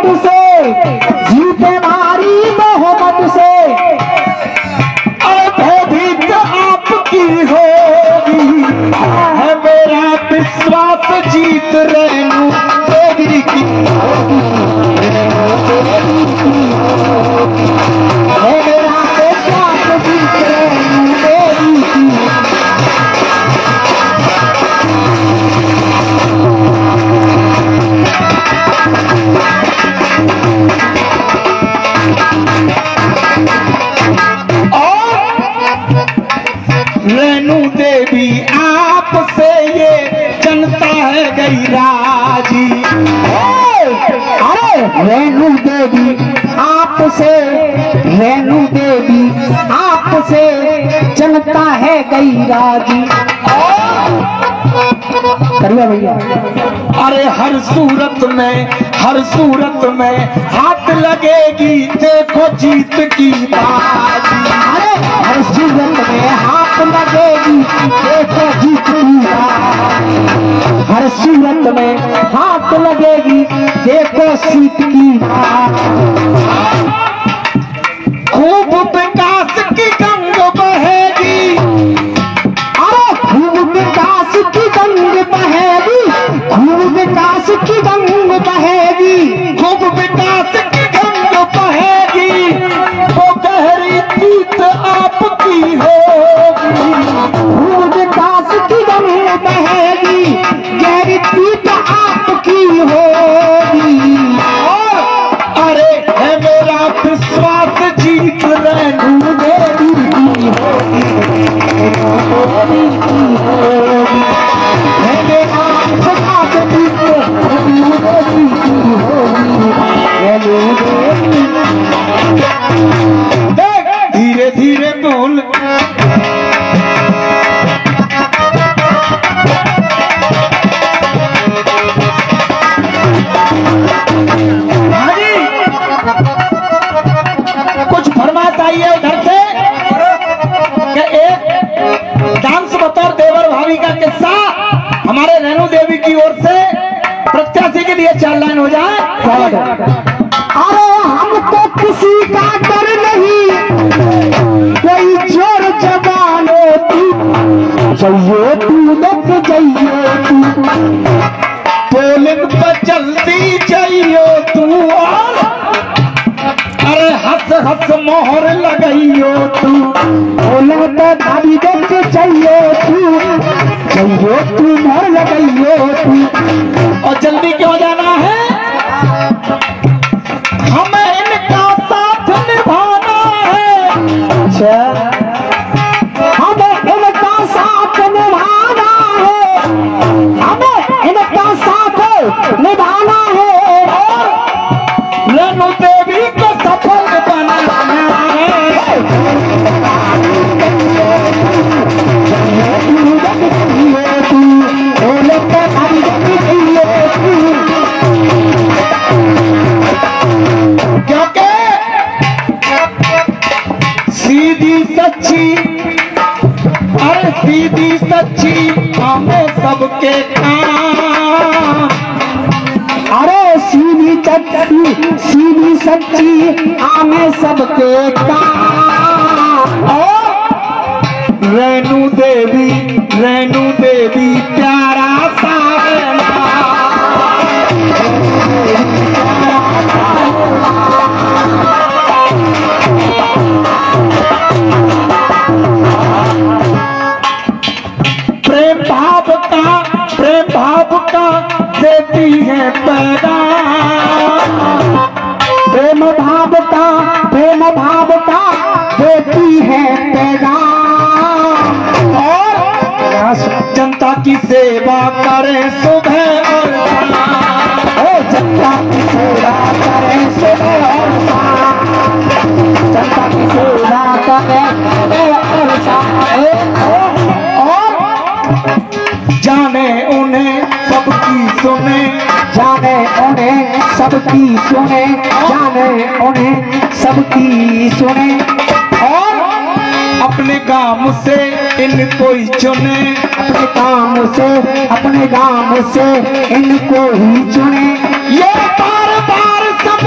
मोहब्बत से जीत हमारी मोहब्बत से भयभीत आपकी होगी है मेरा विश्वास जीत रेणु देवी की है मेरा विश्वास जीत रेणु देवी की। रेणु देवी आपसे ये जनता है गई राजी। अरे रेणु देवी आपसे, रेणु देवी आपसे जनता है गई राजी। करिए भैया। अरे हर सूरत में हाथ लगेगी देखो जीत की बाजी। अरे हर सूरत में हाथ लगेगी देखो जीत की बात। हर सूरत में हाथ लगेगी देखो सीट की बात। खूब विकास की गंग बहेगी। अरे खूब विकास की गंग बहेगी, खूब विकास की गंग बहेगी, खूब विकास की गंग बहेगी। वो गहरी जीत आपकी होगी। खूब विकास की गंग बहेगी, गहरी जीत आपकी होगी। अरे है मेरा विश्वास जीत रेणु देवी की होगी। है मेरा विश्वास जीत रेणु देवी की होगी। रेणु देवी। देख धीरे धीरे बोल। कुछ फरमात आई है उधर से कि एक डांस बतौर देवर भाभी का किस्सा हमारे रेणु देवी की ओर से प्रत्याशी के लिए 4 लाइन हो जाए। अरे हमको किसी का डर नहीं, कोई जोर जवानो तू जइयो तू लग जइयो तू। पोलिंग पर जल्दी जाइयो तू और अरे हंस हंस मोहर लगाइयो तू। बोले तो भाभी देख जइयो तू, जइयो तू मोर लगइयो तू। और जल्दी क्यों जाना है? हमें इनका साथ निभाना है। अच्छा हमें इनका साथ निभाना है, हमें इनका साथ निभाना है। रेणु देवी को सफल बनाना है। क्योंकि सीधी सच्ची, अरे सीधी सच्ची हमें सबके काम। अरे सीधी सच्ची आमे सबके काम। रेणु देवी प्यारा सा है प्रेम भाव का देती है पैगाम। प्रेम भाव का देती है पैगाम। और जनता की सेवा करें सुबह और शाम। जनता की सेवा करें सुबह और शाम। जनता की सेवा करें सुबह और शाम। जाने उन्हें सबकी सुने, जाने उन्हें सबकी सुने, जाने उन्हें सबकी सुने। और अपने काम से इनको ही चुने, अपने काम से इनको ही चुने। ये बार बार सब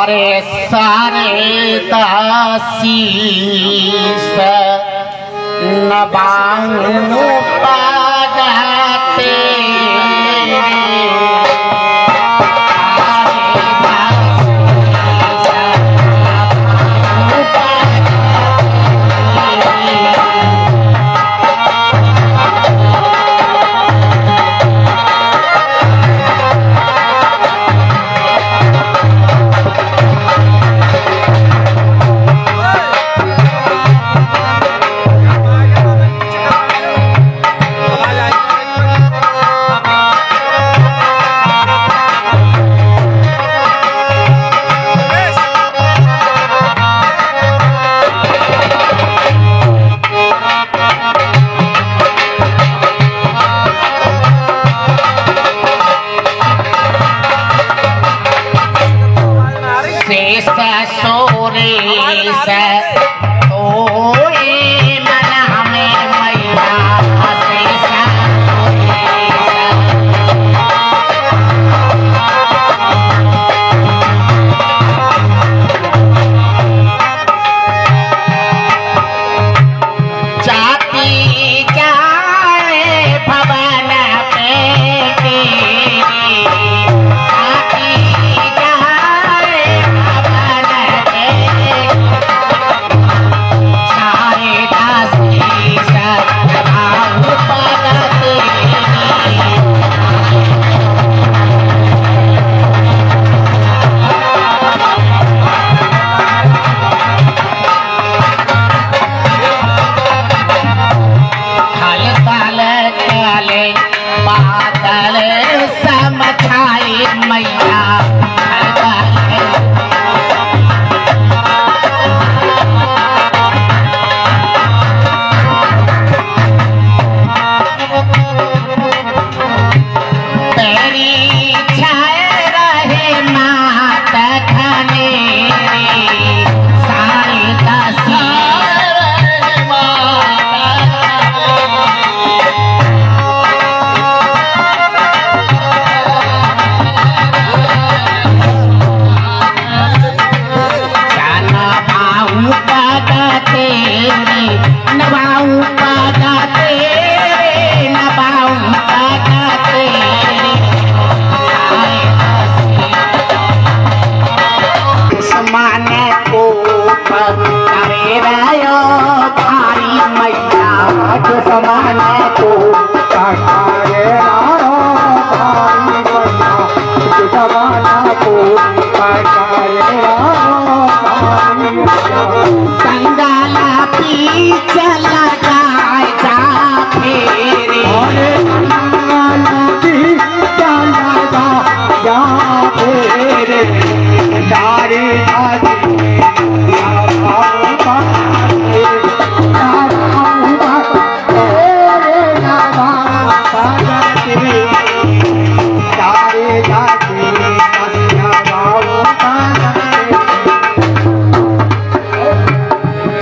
अरे सारे दासीस नबाऊ पागते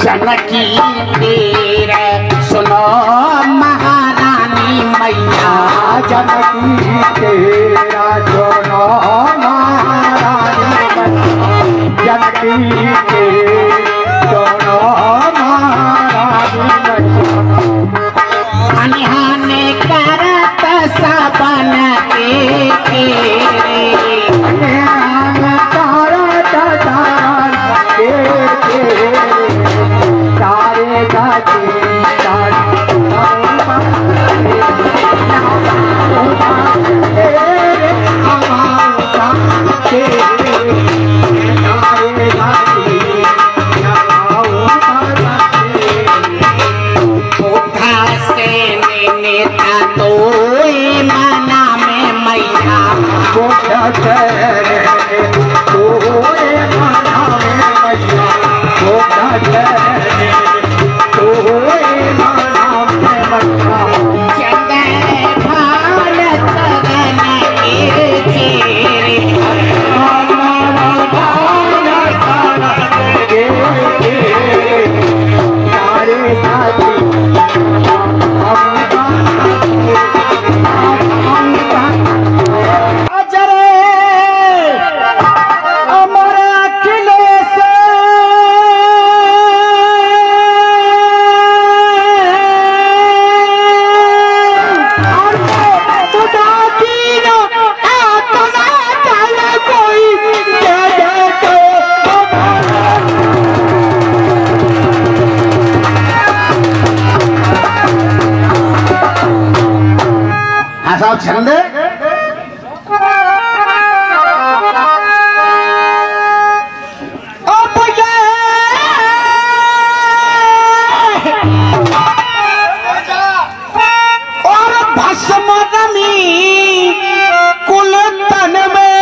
जनकी तेर सुनो महारानी मैया जनकी तेरा सुनो महारानी मैया जनकी के सुनो महारानी मैया अनहाने करत सबन के साहब छंदे और भस्म रमी कुल तन में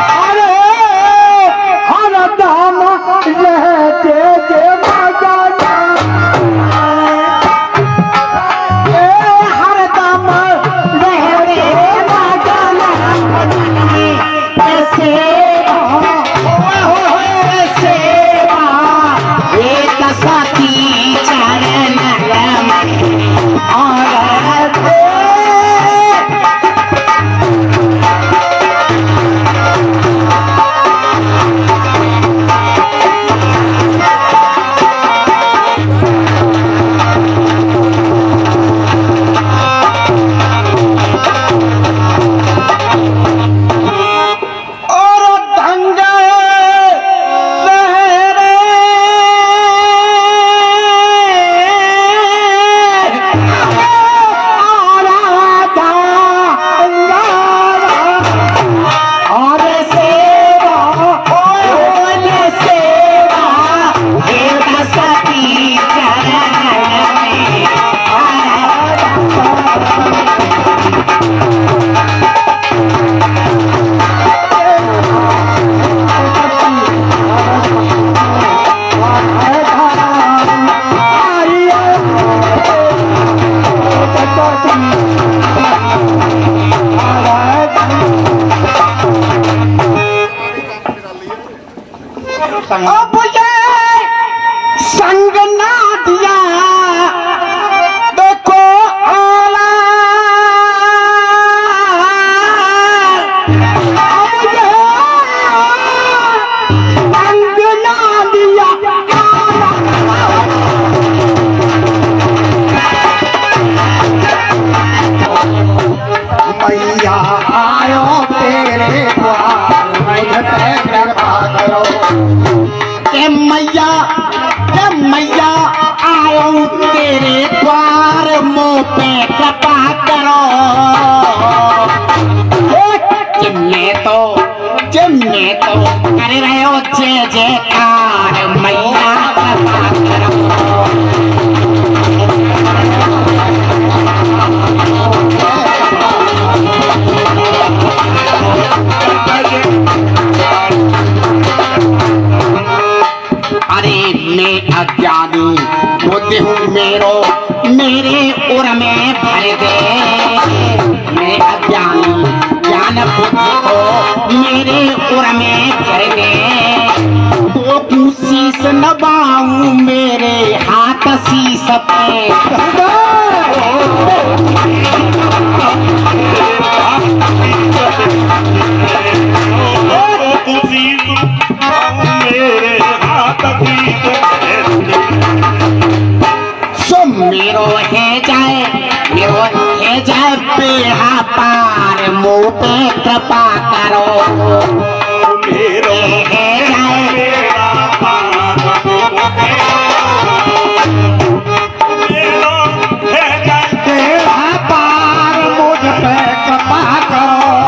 अरे हर दाम रहते जे मजाना हर दाम रहते मजाना ऐसे सती चरण अब ये संग ना दिया देखो आला अब ये संग ना दिया आला मैया आयो तेरे द्वार कृपा करो मैया आयो तेरे द्वार मुँह पे कृपा करो जिनने तो कर रहे हो जय जयकार मैया कृपा करो अरे मैं अज्ञानी बुद्धि हूँ मेरे उर में भर दे मैं अज्ञानी ज्ञान बुद्धि को मेरे उर में भर दे तो शीस नवाऊं मेरे हाथ शीस पे मेरो है जाए बेहा पार मुँह पे कृपा करो मेरो है जाए बेहा पार मुझ पे कृपा करो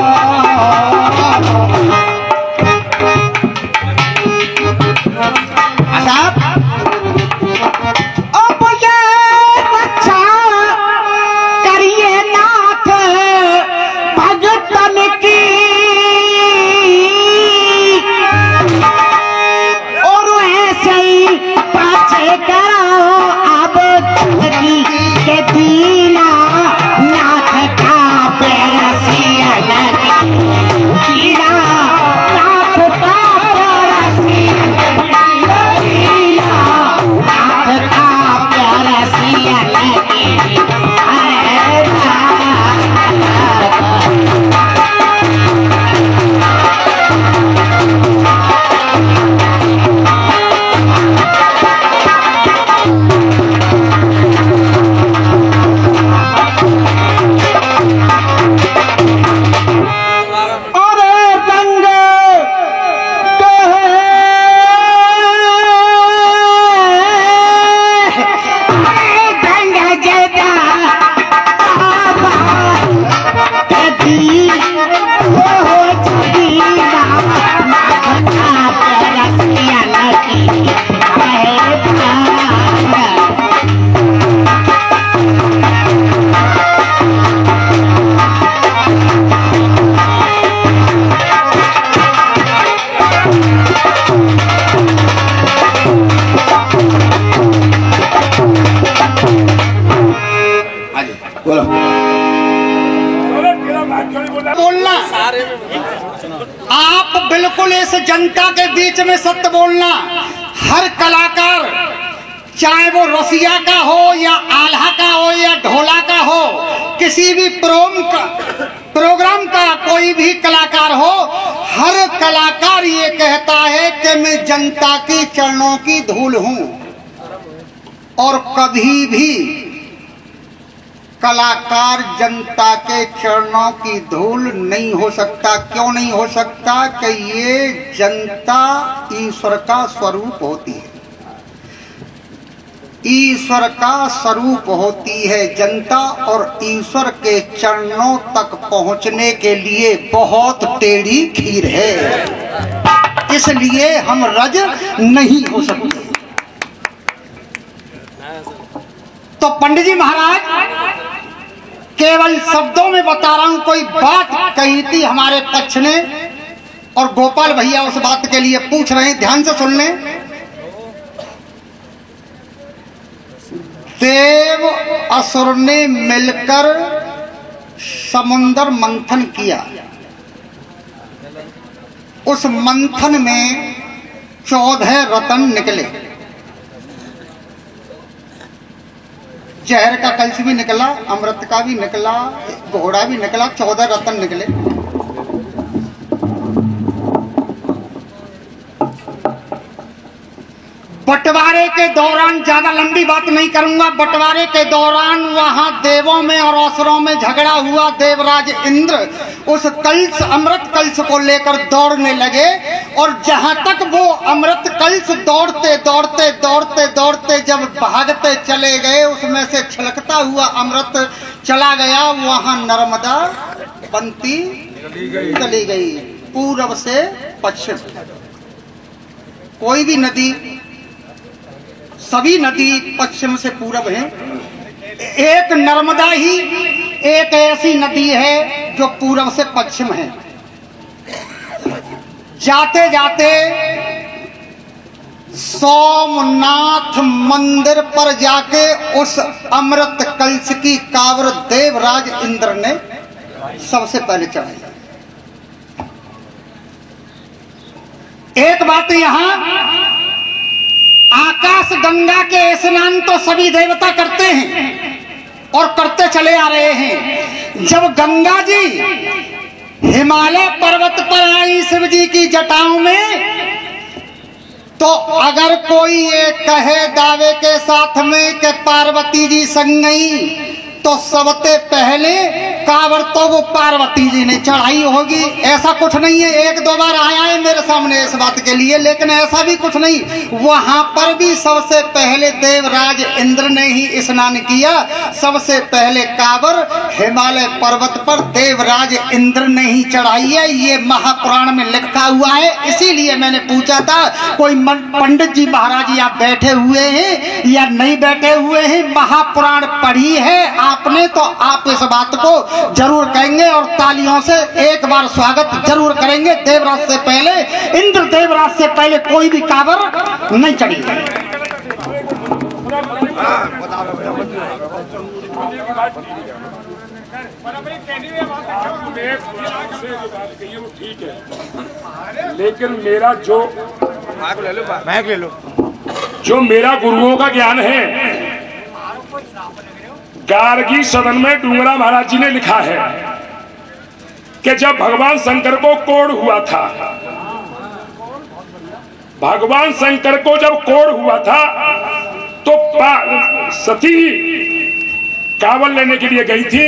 बोलो। बोलना, आप बिल्कुल इस जनता के बीच में सत्य बोलना। हर कलाकार, चाहे वो रसिया का हो या आल्हा का हो या ढोला का हो, किसी भी प्रोग्राम का कोई भी कलाकार हो, हर कलाकार ये कहता है कि मैं जनता की चरणों की धूल हूं, और कभी भी कलाकार जनता के चरणों की धूल नहीं हो सकता। क्यों नहीं हो सकता? कि ये जनता ईश्वर का स्वरूप होती है, ईश्वर का स्वरूप होती है जनता, और ईश्वर के चरणों तक पहुंचने के लिए बहुत टेढ़ी खीर है, इसलिए हम रज नहीं हो सकते। तो पंडित जी महाराज केवल शब्दों में बता रहा हूं, कोई बात कही थी हमारे पक्ष ने, और गोपाल भैया उस बात के लिए पूछ रहे हैं, ध्यान से सुन लें। देव असुर ने मिलकर समुद्र मंथन किया, उस मंथन में 14 रत्न निकले, जहर का कलश भी निकला, अमृत का भी निकला, घोड़ा भी निकला, 14 रत्न निकले। बंटवारे के दौरान, ज्यादा लंबी बात नहीं करूंगा, बंटवारे के दौरान वहां देवों में और असुरों में झगड़ा हुआ। देवराज इंद्र उस कलश, अमृत कलश को लेकर दौड़ने लगे, और जहां तक वो अमृत कलश दौड़ते दौड़ते दौड़ते दौड़ते जब भागते चले गए, उसमें से छलकता हुआ अमृत चला गया, वहां नर्मदा बनती चली गई, पूर्व से पश्चिम। कोई भी नदी, सभी नदी पश्चिम से पूरब है, एक नर्मदा ही एक ऐसी नदी है जो पूरब से पश्चिम है। जाते जाते सोमनाथ मंदिर पर जाके उस अमृत कलश की कावर देवराज इंद्र ने सबसे पहले चढ़ाई। एक बात यहां, आकाश गंगा के स्नान तो सभी देवता करते हैं और करते चले आ रहे हैं। जब गंगा जी हिमालय पर्वत पर आई शिव जी की जटाओं में, तो अगर कोई ये कहे दावे के साथ में कि पार्वती जी संग गई, तो सबसे पहले कांवर तो वो पार्वती जी ने चढ़ाई होगी। ऐसा कुछ नहीं है, एक दो बार आया है मेरे सामने इस बात के लिए, लेकिन ऐसा भी कुछ नहीं। वहां पर भी सबसे पहले देवराज इंद्र ने ही स्नान किया। सबसे पहले कांवर हिमालय पर्वत पर देवराज इंद्र ने ही चढ़ाई है, ये महापुराण में लिखा हुआ है। इसीलिए मैंने पूछा था, कोई पंडित जी महाराज यहाँ बैठे हुए हैं या नहीं बैठे हुए हैं, महापुराण पढ़ी है आपने, तो आप इस बात को जरूर कहेंगे और तालियों से एक बार स्वागत जरूर करेंगे। देवराज से पहले, इंद्र देवराज से पहले कोई भी कांवर नहीं चढ़ी। ठीक है, लेकिन मेरा जो मैक ले लो, जो मेरा गुरुओं का ज्ञान है, गार्गी सदन में डूंगरा महाराज जी ने लिखा है कि जब भगवान शंकर को कोढ़ हुआ था, भगवान शंकर को जब कोढ़ हुआ था, तो सती कांवर लेने के लिए गई थी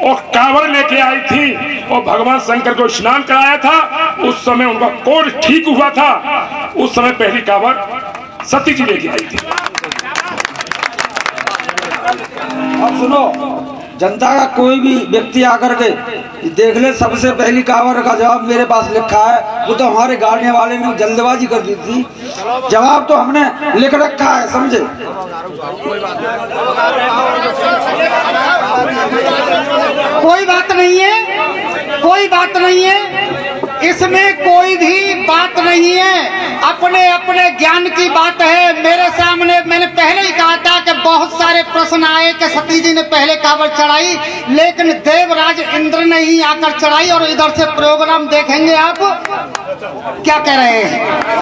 और कांवर लेके आई थी और भगवान शंकर को स्नान कराया था। उस समय उनका कोढ़ ठीक हुआ था, उस समय पहली कांवर सती जी लेके आई थी। अब सुनो, जनता का कोई भी व्यक्ति आकर के देख ले, सबसे पहली कांवर का जवाब मेरे पास लिखा है। वो तो हमारे गाड़ने वाले ने जल्दबाजी कर दी थी, जवाब तो हमने लिख रखा है, समझे। कोई बात नहीं है, कोई बात नहीं है। इसमें कोई भी बात नहीं है, अपने अपने ज्ञान की बात है। मेरे सामने मैंने पहले ही कहा था कि बहुत सारे प्रश्न आए कि सती जी ने पहले कांवड़ चढ़ाई, लेकिन देवराज इंद्र ने ही आकर चढ़ाई। और इधर से प्रोग्राम देखेंगे आप, क्या कह रहे हैं।